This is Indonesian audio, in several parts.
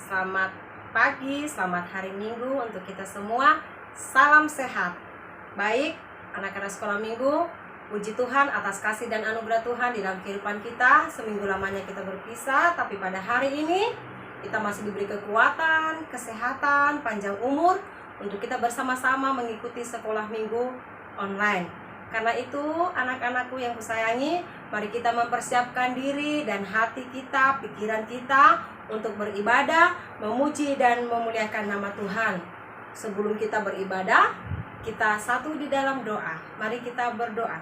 Selamat pagi, selamat hari Minggu untuk kita semua. Salam sehat. Baik, anak-anak sekolah minggu, puji Tuhan atas kasih dan anugerah Tuhan di dalam kehidupan kita. Seminggu lamanya kita berpisah, tapi pada hari ini kita masih diberi kekuatan, kesehatan, panjang umur untuk kita bersama-sama mengikuti sekolah minggu online. Karena itu, anak-anakku yang kusayangi, mari kita mempersiapkan diri dan hati kita, pikiran kita untuk beribadah, memuji dan memuliakan nama Tuhan. Sebelum kita beribadah, kita satu di dalam doa. Mari kita berdoa.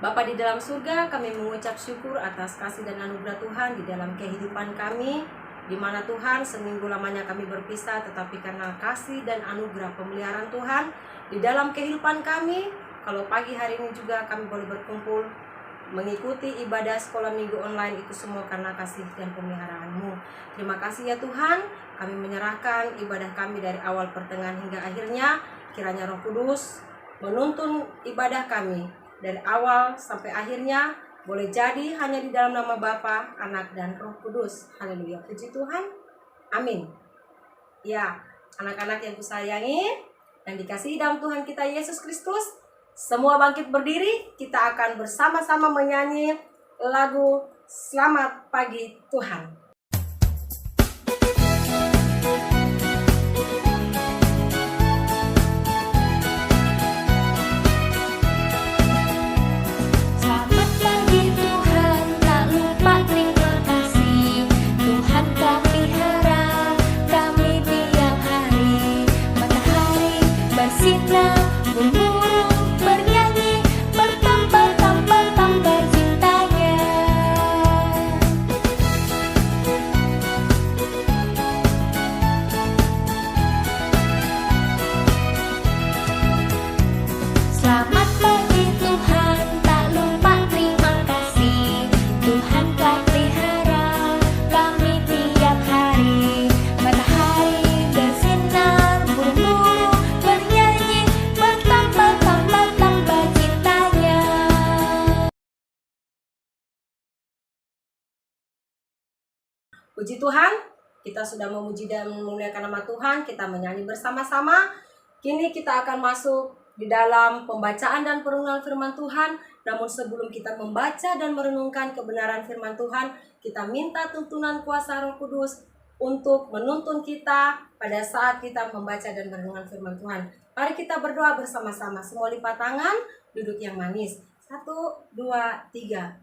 Bapa di dalam surga, kami mengucap syukur atas kasih dan anugerah Tuhan di dalam kehidupan kami, di mana Tuhan seminggu lamanya kami berpisah, tetapi karena kasih dan anugerah pemeliharaan Tuhan di dalam kehidupan kami, kalau pagi hari ini juga kami boleh berkumpul mengikuti ibadah sekolah minggu online, itu semua karena kasih dan pemeliharaan-Mu. Terima kasih ya Tuhan, kami menyerahkan ibadah kami dari awal, pertengahan hingga akhirnya. Kiranya Roh Kudus menuntun ibadah kami dari awal sampai akhirnya, boleh jadi hanya di dalam nama Bapa, Anak, dan Roh Kudus. Haleluya, puji Tuhan. Amin. Ya, anak-anak yang kusayangi dan dikasihi dalam Tuhan kita Yesus Kristus, semua bangkit berdiri, kita akan bersama-sama menyanyi lagu Selamat Pagi Tuhan. Puji Tuhan, kita sudah memuji dan memuliakan nama Tuhan, kita menyanyi bersama-sama. Kini kita akan masuk di dalam pembacaan dan perenungan firman Tuhan. Namun sebelum kita membaca dan merenungkan kebenaran firman Tuhan, kita minta tuntunan kuasa Roh Kudus untuk menuntun kita pada saat kita membaca dan merenungkan firman Tuhan. Mari kita berdoa bersama-sama. Semua lipat tangan, duduk yang manis. 1, 2, 3.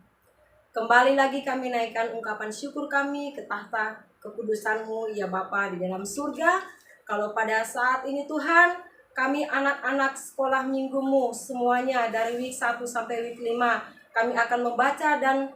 Kembali lagi kami naikkan ungkapan syukur kami ke tahta kekudusan-Mu ya Bapa di dalam surga. Kalau pada saat ini Tuhan, kami anak-anak sekolah minggu-Mu semuanya dari week 1 sampai week 5, kami akan membaca dan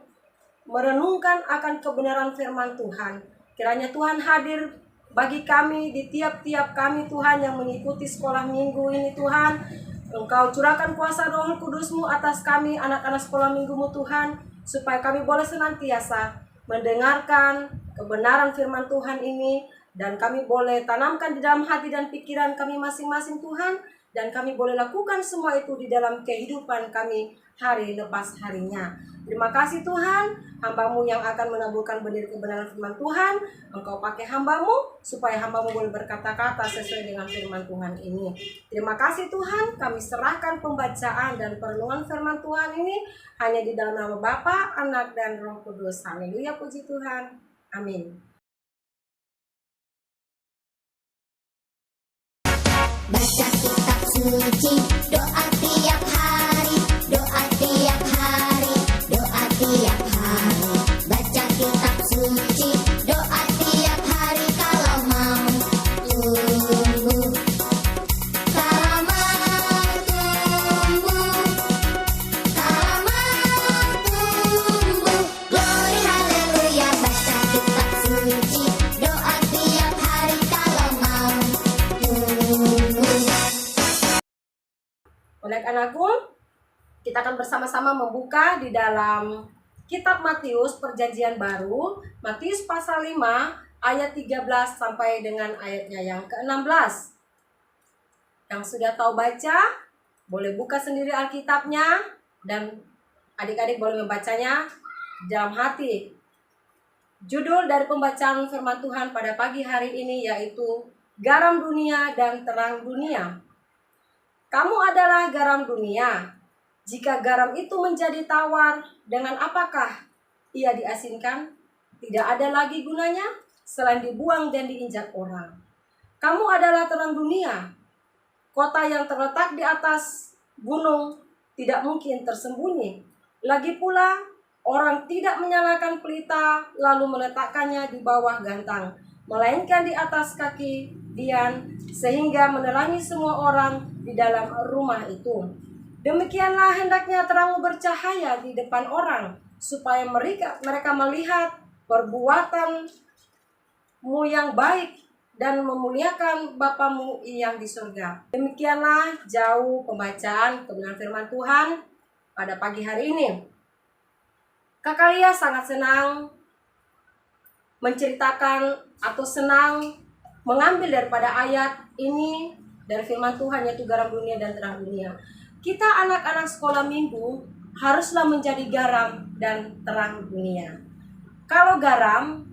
merenungkan akan kebenaran firman Tuhan. Kiranya Tuhan hadir bagi kami di tiap-tiap kami Tuhan yang mengikuti sekolah minggu ini Tuhan. Engkau curahkan kuasa Roh Kudus-Mu atas kami anak-anak sekolah minggu-Mu Tuhan, supaya kami boleh senantiasa mendengarkan kebenaran firman Tuhan ini, dan kami boleh tanamkan di dalam hati dan pikiran kami masing-masing Tuhan, dan kami boleh lakukan semua itu di dalam kehidupan kami hari lepas harinya. Terima kasih Tuhan, hamba-Mu yang akan menaburkan benih kebenaran firman Tuhan, Engkau pakai hamba-Mu supaya hamba-Mu boleh berkata-kata sesuai dengan firman Tuhan ini. Terima kasih Tuhan, kami serahkan pembacaan dan perenungan firman Tuhan ini hanya di dalam nama Bapa, Anak, dan Roh Kudus. Haleluya, puji Tuhan. Amin. Baca kitab suci, doa tiap hari, doa tiap hari, doa tiap hari. Baca kitab suci, doa tiap hari kalau mau tumbuh, kalau mau tumbuh, kalau mau tumbuh. Glory haleluya, baca kitab suci, doa tiap hari kalau mau tumbuh. Anak-anakku, kita akan bersama-sama membuka di dalam kitab Matius Perjanjian Baru, Matius pasal 5 ayat 13 sampai dengan ayatnya yang ke-16. Yang sudah tahu baca, boleh buka sendiri Alkitabnya, dan adik-adik boleh membacanya dalam hati. Judul dari pembacaan firman Tuhan pada pagi hari ini yaitu Garam Dunia dan Terang Dunia. Kamu adalah garam dunia. Jika garam itu menjadi tawar, dengan apakah ia diasinkan? Tidak ada lagi gunanya selain dibuang dan diinjak orang. Kamu adalah terang dunia. Kota yang terletak di atas gunung tidak mungkin tersembunyi. Lagi pula, orang tidak menyalakan pelita lalu meletakkannya di bawah gantang, melainkan di atas kaki dian, sehingga menerangi semua orang di dalam rumah itu. Demikianlah hendaknya terangmu bercahaya di depan orang, supaya mereka melihat perbuatanmu yang baik dan memuliakan Bapamu yang di surga. Demikianlah jauh pembacaan kebenaran firman Tuhan pada pagi hari ini. Kakak Lia sangat senang menceritakan atau senang mengambil daripada ayat ini dari firman Tuhan, yaitu garam dunia dan terang dunia. Kita anak-anak sekolah minggu haruslah menjadi garam dan terang dunia. Kalau garam,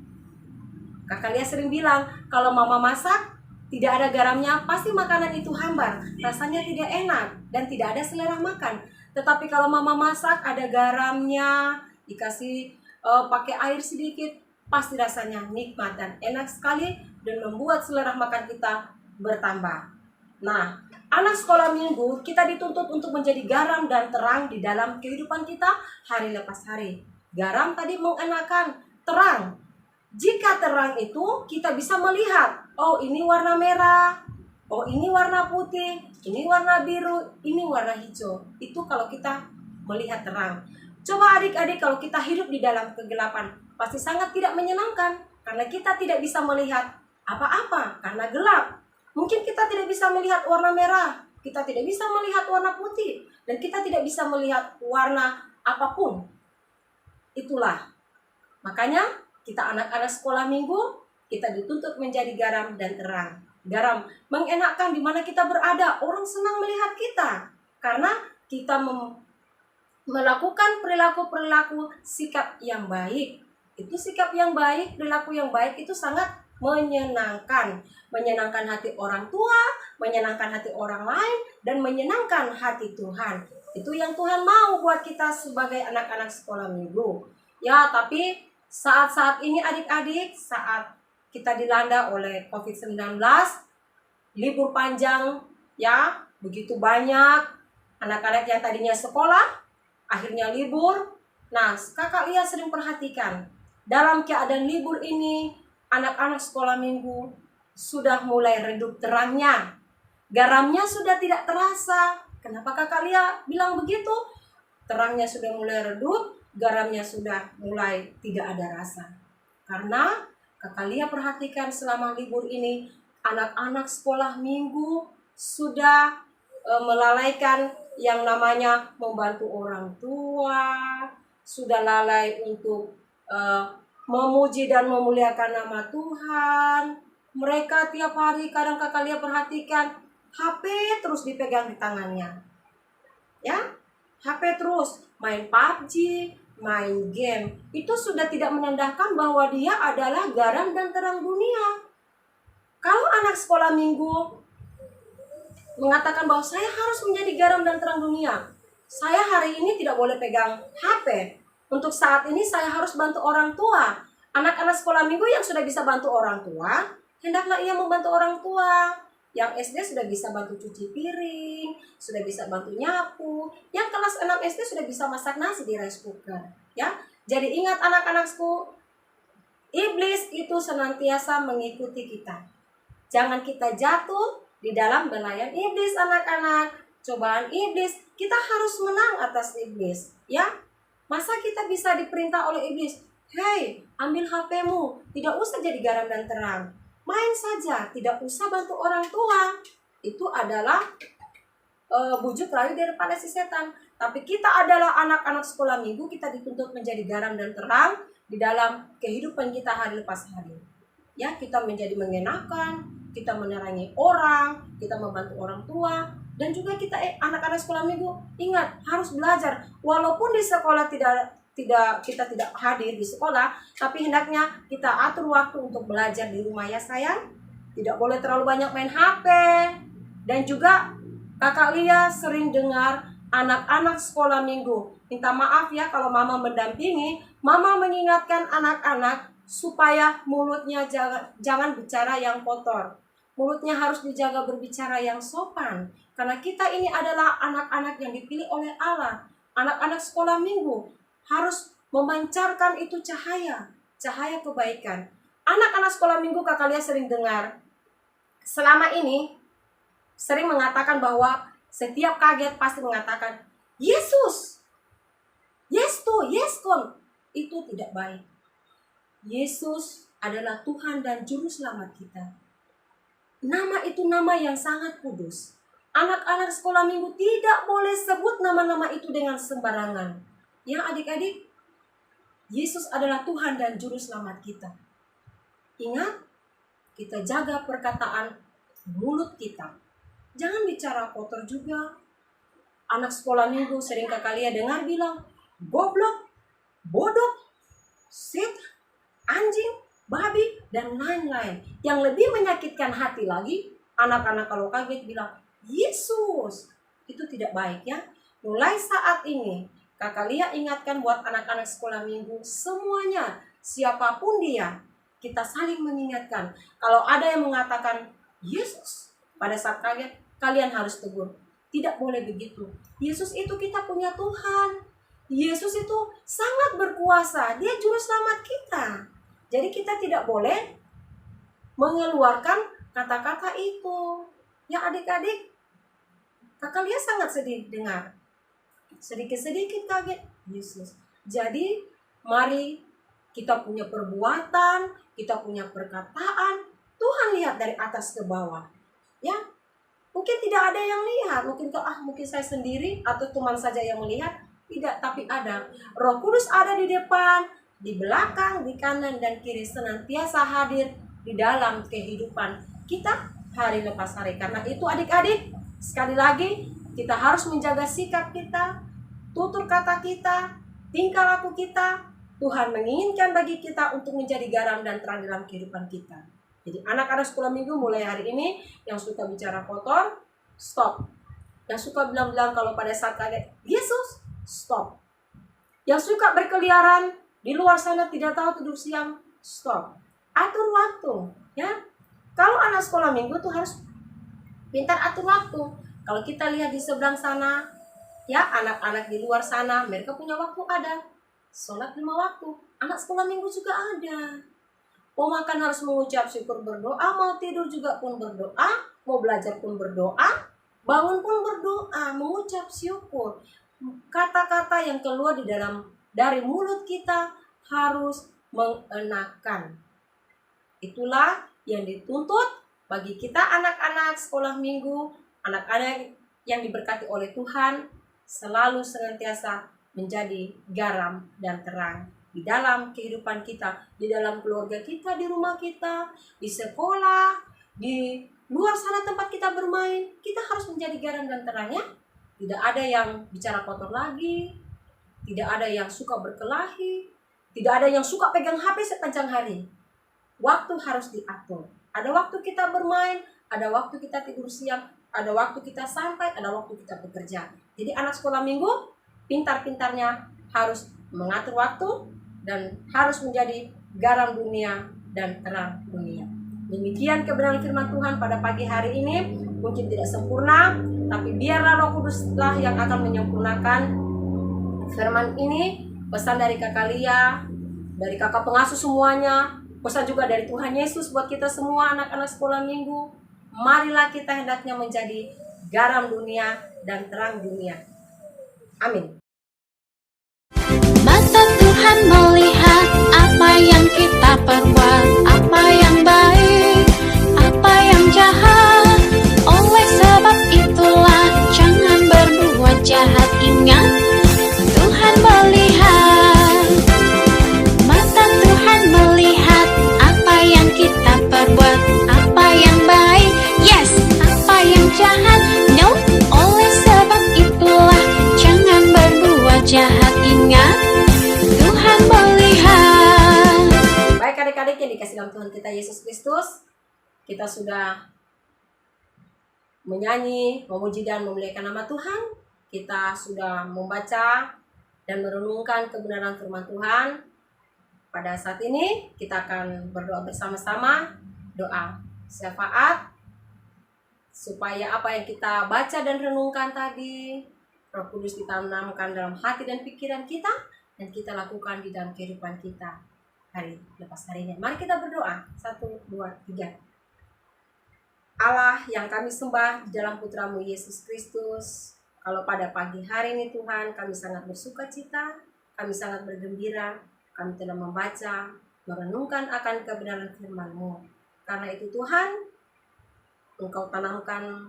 Kakak Lia sering bilang, kalau mama masak tidak ada garamnya, pasti makanan itu hambar, rasanya tidak enak dan tidak ada selera makan. Tetapi kalau mama masak ada garamnya, dikasih pakai air sedikit, pasti rasanya nikmat dan enak sekali dan membuat selera makan kita bertambah. Nah, anak sekolah minggu kita dituntut untuk menjadi garam dan terang di dalam kehidupan kita hari lepas hari. Garam tadi mengenakan terang. Jika terang itu kita bisa melihat, oh ini warna merah, oh ini warna putih, ini warna biru, ini warna hijau. Itu kalau kita melihat terang. Coba adik-adik kalau kita hidup di dalam kegelapan, pasti sangat tidak menyenangkan. Karena kita tidak bisa melihat apa-apa, karena gelap. Mungkin kita tidak bisa melihat warna merah, kita tidak bisa melihat warna putih, dan kita tidak bisa melihat warna apapun. Itulah. Makanya kita anak-anak sekolah minggu, kita dituntut menjadi garam dan terang. Garam mengenakkan di mana kita berada, orang senang melihat kita. Karena kita melakukan perilaku-perilaku sikap yang baik. Itu sikap yang baik, perilaku yang baik itu sangat menyenangkan. Menyenangkan hati orang tua, menyenangkan hati orang lain, dan menyenangkan hati Tuhan. Itu yang Tuhan mau buat kita sebagai anak-anak sekolah minggu. Ya, tapi saat-saat ini adik-adik, saat kita dilanda oleh COVID-19, libur panjang, ya, begitu banyak anak-anak yang tadinya sekolah, akhirnya libur. Nah, Kakak Lia sering perhatikan, dalam keadaan libur ini, anak-anak sekolah minggu sudah mulai redup terangnya. Garamnya sudah tidak terasa. Kenapa Kakak Lia bilang begitu? Terangnya sudah mulai redup, garamnya sudah mulai tidak ada rasa. Karena Kakak Lia perhatikan selama libur ini, anak-anak sekolah minggu sudah melalaikan yang namanya membantu orang tua, sudah lalai untuk memuji dan memuliakan nama Tuhan. Mereka tiap hari kadang Kakak Lia perhatikan HP terus dipegang di tangannya. Ya, HP terus main PUBG, main game. Itu sudah tidak menandakan bahwa dia adalah garam dan terang dunia. Kalau anak sekolah minggu mengatakan bahwa saya harus menjadi garam dan terang dunia, saya hari ini tidak boleh pegang HP. Untuk saat ini saya harus bantu orang tua. Anak-anak sekolah minggu yang sudah bisa bantu orang tua, hendaklah ia membantu orang tua. Yang SD sudah bisa bantu cuci piring, sudah bisa bantu nyapu. Yang kelas 6 SD sudah bisa masak nasi di rice cooker. Ya, jadi ingat anak-anakku, iblis itu senantiasa mengikuti kita. Jangan kita jatuh di dalam belayan iblis, anak-anak. Cobaan iblis, kita harus menang atas iblis. Ya, masa kita bisa diperintah oleh iblis, hei, ambil HP-mu, tidak usah jadi garam dan terang. Main saja, tidak usah bantu orang tua. Itu adalah bujuk rayu daripada si setan. Tapi kita adalah anak-anak sekolah minggu, kita dituntut menjadi garam dan terang di dalam kehidupan kita hari lepas hari. Ya, kita menjadi mengenakan, kita menerangi orang, kita membantu orang tua, dan juga kita anak-anak sekolah minggu ingat harus belajar. Walaupun di sekolah tidak kita tidak hadir di sekolah, tapi hendaknya kita atur waktu untuk belajar di rumah ya sayang. Tidak boleh terlalu banyak main HP. Dan juga Kakak Lia sering dengar anak-anak sekolah minggu. Minta maaf ya kalau mama mendampingi, mama mengingatkan anak-anak supaya mulutnya jangan bicara yang kotor. Mulutnya harus dijaga berbicara yang sopan. Karena kita ini adalah anak-anak yang dipilih oleh Allah. Anak-anak sekolah minggu harus memancarkan itu cahaya kebaikan. Anak-anak sekolah minggu Kakak Lia sering dengar selama ini sering mengatakan bahwa setiap kaget pasti mengatakan Yesus, yes to, yes kon. Itu tidak baik. Yesus adalah Tuhan dan Juru Selamat kita. Nama itu nama yang sangat kudus. Anak-anak sekolah minggu tidak boleh sebut nama-nama itu dengan sembarangan. Ya adik-adik, Yesus adalah Tuhan dan Juru Selamat kita. Ingat, kita jaga perkataan mulut kita. Jangan bicara kotor juga. Anak sekolah minggu sering Kakak Lia dengar bilang, goblok, bodoh, set, anjing, babi, dan lain-lain. Yang lebih menyakitkan hati lagi, anak-anak kalau kaget bilang, Yesus. Itu tidak baik ya. Mulai saat ini, Kakak Lia ingatkan buat anak-anak sekolah minggu semuanya, siapapun dia, kita saling mengingatkan. Kalau ada yang mengatakan, Yesus, pada saat kaget, kalian harus tegur. Tidak boleh begitu. Yesus itu kita punya Tuhan. Yesus itu sangat berkuasa. Dia Juru Selamat kita. Jadi kita tidak boleh mengeluarkan kata-kata itu. Ya adik-adik, Kakak Lia sangat sedih dengar. Sedikit-sedikit kaget Yesus. Jadi mari kita punya perbuatan, kita punya perkataan. Tuhan lihat dari atas ke bawah. Ya, mungkin tidak ada yang lihat, mungkin saya sendiri atau teman saja yang melihat, tidak, tapi ada. Roh Kudus ada di depan, di belakang, di kanan dan kiri, senantiasa hadir di dalam kehidupan kita hari lepas hari. Karena itu adik-adik, sekali lagi kita harus menjaga sikap kita, tutur kata kita, tingkah laku kita. Tuhan menginginkan bagi kita untuk menjadi garam dan terang dalam kehidupan kita. Jadi anak-anak sekolah minggu mulai hari ini yang suka bicara kotor, stop. Yang suka bilang-bilang kalau pada saat kaget, Yesus, stop. Yang suka berkeliaran di luar sana tidak tahu tidur siang, stop. Atur waktu, ya. Kalau anak sekolah minggu tuh harus pintar atur waktu. Kalau kita lihat di seberang sana, ya anak-anak di luar sana, mereka punya waktu ada. Sholat 5 waktu, anak sekolah minggu juga ada. Mau makan harus mengucap syukur berdoa, mau tidur juga pun berdoa, mau belajar pun berdoa, bangun pun berdoa, mengucap syukur. Kata-kata yang keluar dari mulut kita harus mengenakan. Itulah yang dituntut bagi kita anak-anak sekolah minggu, anak-anak yang diberkati oleh Tuhan, selalu senantiasa menjadi garam dan terang di dalam kehidupan kita, di dalam keluarga kita, di rumah kita, di sekolah, di luar sana tempat kita bermain. Kita harus menjadi garam dan terangnya. Tidak ada yang bicara kotor lagi, tidak ada yang suka berkelahi, tidak ada yang suka pegang HP sepanjang hari. Waktu harus diatur. Ada waktu kita bermain, ada waktu kita tidur siang, ada waktu kita santai, ada waktu kita bekerja. Jadi anak sekolah minggu pintar-pintarnya harus mengatur waktu dan harus menjadi garam dunia dan terang dunia. Demikian kebenaran firman Tuhan pada pagi hari ini. Mungkin tidak sempurna, tapi biarlah Roh Kuduslah yang akan menyempurnakan firman ini. Pesan dari Kakak Lia, dari kakak pengasuh semuanya, pesan juga dari Tuhan Yesus buat kita semua anak-anak sekolah minggu. Marilah kita hendaknya menjadi garam dunia dan terang dunia. Amin. Mata Tuhan melihat apa yang kita perbuat, apa yang baik, apa yang jahat. Oleh sebab itulah jangan berbuat jahat. Ingat, Tuhan melihat. Mata Tuhan melihat apa yang kita perbuat, apa yang baik, yes, apa yang jahat, no. Oleh sebab itulah jangan berbuat jahat. Ingat, yang dikasih dalam Tuhan kita Yesus Kristus, kita sudah menyanyi, memuji dan memuliakan nama Tuhan. Kita sudah membaca dan merenungkan kebenaran firman Tuhan. Pada saat ini kita akan berdoa bersama-sama, doa syafaat, supaya apa yang kita baca dan renungkan tadi, Roh Kudus ditanamkan dalam hati dan pikiran kita, dan kita lakukan di dalam kehidupan kita hari lepas harinya. Mari kita berdoa. 1, 2, 3. Allah yang kami sembah di dalam Putra-Mu Yesus Kristus, kalau pada pagi hari ini Tuhan, kami sangat bersuka cita, kami sangat bergembira, kami telah membaca, merenungkan akan kebenaran firman-Mu. Karena itu Tuhan, Engkau tanamkan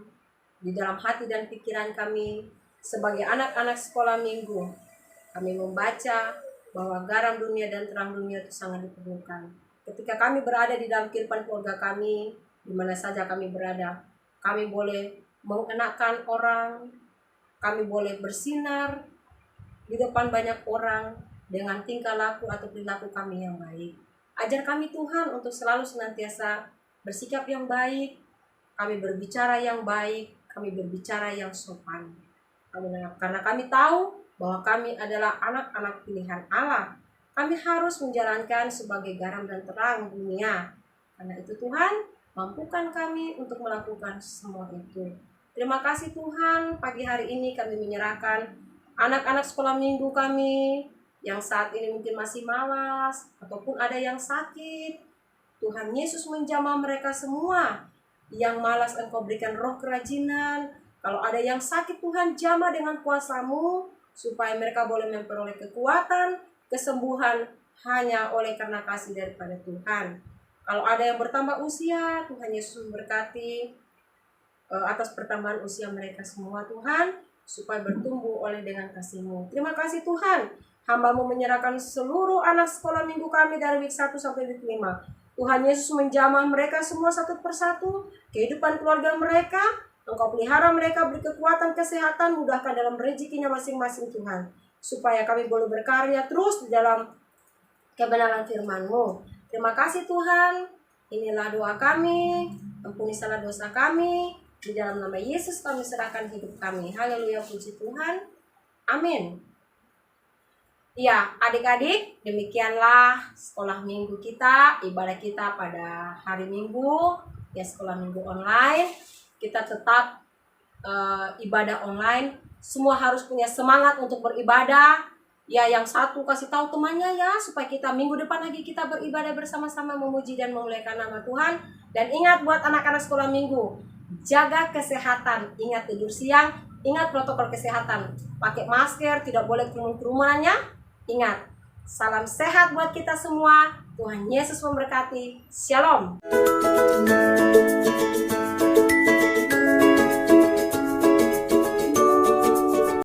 di dalam hati dan pikiran kami sebagai anak-anak sekolah minggu. Kami membaca bahwa garam dunia dan terang dunia itu sangat diperlukan. Ketika kami berada di dalam kehidupan keluarga kami, di mana saja kami berada, kami boleh mengenakan orang, kami boleh bersinar di depan banyak orang dengan tingkah laku atau perilaku kami yang baik. Ajar kami Tuhan untuk selalu senantiasa bersikap yang baik, kami berbicara yang baik, kami berbicara yang sopan. Karena kami tahu bahwa kami adalah anak-anak pilihan Allah. Kami harus menjalankan sebagai garam dan terang dunia. Karena itu Tuhan, mampukan kami untuk melakukan semua itu. Terima kasih Tuhan, pagi hari ini kami menyerahkan anak-anak sekolah minggu kami yang saat ini mungkin masih malas ataupun ada yang sakit. Tuhan Yesus menjamah mereka semua. Yang malas Engkau berikan roh kerajinan. Kalau ada yang sakit Tuhan, jamah dengan kuasa-Mu supaya mereka boleh memperoleh kekuatan, kesembuhan hanya oleh karena kasih daripada Tuhan. Kalau ada yang bertambah usia, Tuhan Yesus memberkati atas pertambahan usia mereka semua Tuhan, supaya bertumbuh oleh dengan kasih-Mu. Terima kasih Tuhan, hamba-Mu menyerahkan seluruh anak sekolah minggu kami dari week 1 sampai week 5. Tuhan Yesus menjamah mereka semua satu persatu, kehidupan keluarga mereka, Engkau pelihara mereka, beri kekuatan, kesehatan, mudahkan dalam rezekinya masing-masing Tuhan, supaya kami boleh berkarya terus di dalam kebenaran firman-Mu. Terima kasih Tuhan, inilah doa kami, ampuni salah dosa kami, di dalam nama Yesus kami serahkan hidup kami. Haleluya, puji Tuhan. Amin. Ya, adik-adik, demikianlah sekolah minggu kita, ibadah kita pada hari Minggu, ya sekolah minggu online. Kita tetap ibadah online. Semua harus punya semangat untuk beribadah. Ya, yang satu kasih tahu temannya ya, supaya kita minggu depan lagi kita beribadah bersama-sama memuji dan memuliakan nama Tuhan. Dan ingat buat anak-anak sekolah minggu, jaga kesehatan, ingat tidur siang, ingat protokol kesehatan, pakai masker, tidak boleh kerumunannya. Ingat, salam sehat buat kita semua. Tuhan Yesus memberkati. Shalom.